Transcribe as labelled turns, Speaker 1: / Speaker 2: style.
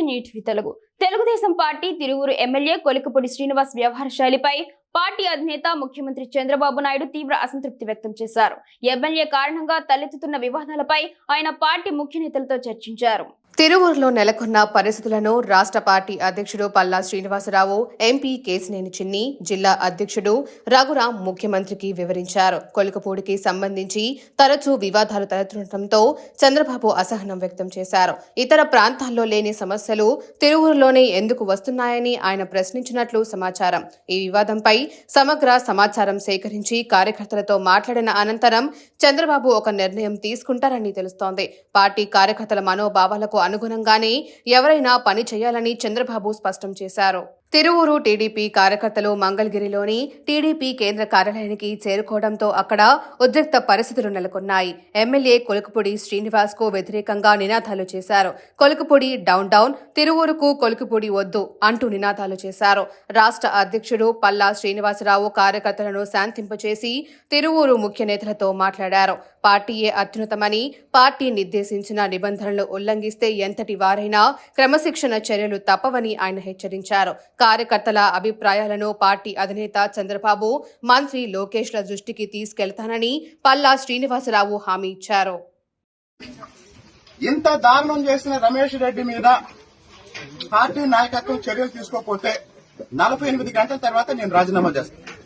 Speaker 1: నీటి Telugu Telugu Desam party Tiruvuru MLA Kolikapudi Srinivas వ్యవహార శైలిపై party అధినేత ముఖ్యమంత్రి చంద్రబాబు నాయుడు తీవ్ర అసంతృప్తి వ్యక్తం చేశారు. ఎమ్మెల్యే కారణంగా తలెత్తుతున్న వివాదాలపై ఆయన పార్టీ ముఖ్య నేతలతో చర్చించారు.
Speaker 2: తిరువూరులో నెలకొన్న పరిస్థితులను రాష్ట్ర పార్టీ అధ్యక్షుడు పల్లా శ్రీనివాసరావు, ఎంపీ కేశినేని చిన్ని, జిల్లా అధ్యక్షుడు రఘురాం ముఖ్యమంత్రికి వివరించారు. కొలికపూడికి సంబంధించి తరచూ వివాదాలు తలెత్తడంతో చంద్రబాబు అసహనం వ్యక్తం చేశారు. ఇతర ప్రాంతాల్లో లేని సమస్యలు తిరువూరులోనే ఎందుకు వస్తున్నాయని ఆయన ప్రశ్నించినట్లు సమాచారం. ఈ వివాదంపై సమగ్ర సమాచారం సేకరించి కార్యకర్తలతో మాట్లాడిన అనంతరం చంద్రబాబు ఒక నిర్ణయం తీసుకుంటారని తెలుస్తోంది. పార్టీ కార్యకర్తల మనోభావాలకు అనుగుణంగానే ఎవరైనా పని చేయాలని చంద్రబాబు స్పష్టం చేశారు. తిరువూరు టీడీపీ కార్యకర్తలు మంగళగిరిలోని టీడీపీ కేంద్ర కార్యాలయానికి చేరుకోవడంతో అక్కడ ఉద్రిక్త పరిస్థితులు నెలకొన్నాయి. ఎమ్మెల్యే కొలికపూడి శ్రీనివాస్ కు వ్యతిరేకంగా నినాదాలు చేశారు. కొలికపూడి డౌన్ డౌన్, తిరువూరుకు కొలికపూడి వద్దు అంటూ నినాదాలు చేశారు. రాష్ట్ర అధ్యక్షుడు పల్లా శ్రీనివాసరావు కార్యకర్తలను శాంతింపచేసి తిరువూరు ముఖ్య నేతలతో మాట్లాడారు. పార్టీయే అత్యున్నతమని, పార్టీ నిర్దేశించిన నిబంధనలు ఉల్లంఘిస్తే ఎంతటి వారైనా క్రమశిక్షణ చర్యలు తప్పవని ఆయన హెచ్చరించారు. కార్యకర్తల అభిప్రాయాలను పార్టీ అధినేత చంద్రబాబు, మంత్రి లోకేష్ల దృష్టికి తీసుకెళ్తానని పల్లా శ్రీనివాసరావు హామీ ఇచ్చారు.
Speaker 3: ఇంత దారుణం చేసిన రమేష్ రెడ్డి మీద పార్టీ నాయకత్వం చర్యలు తీసుకోకపోతే 48 గంటల తర్వాత నేను రాజీనామా చేస్తాను.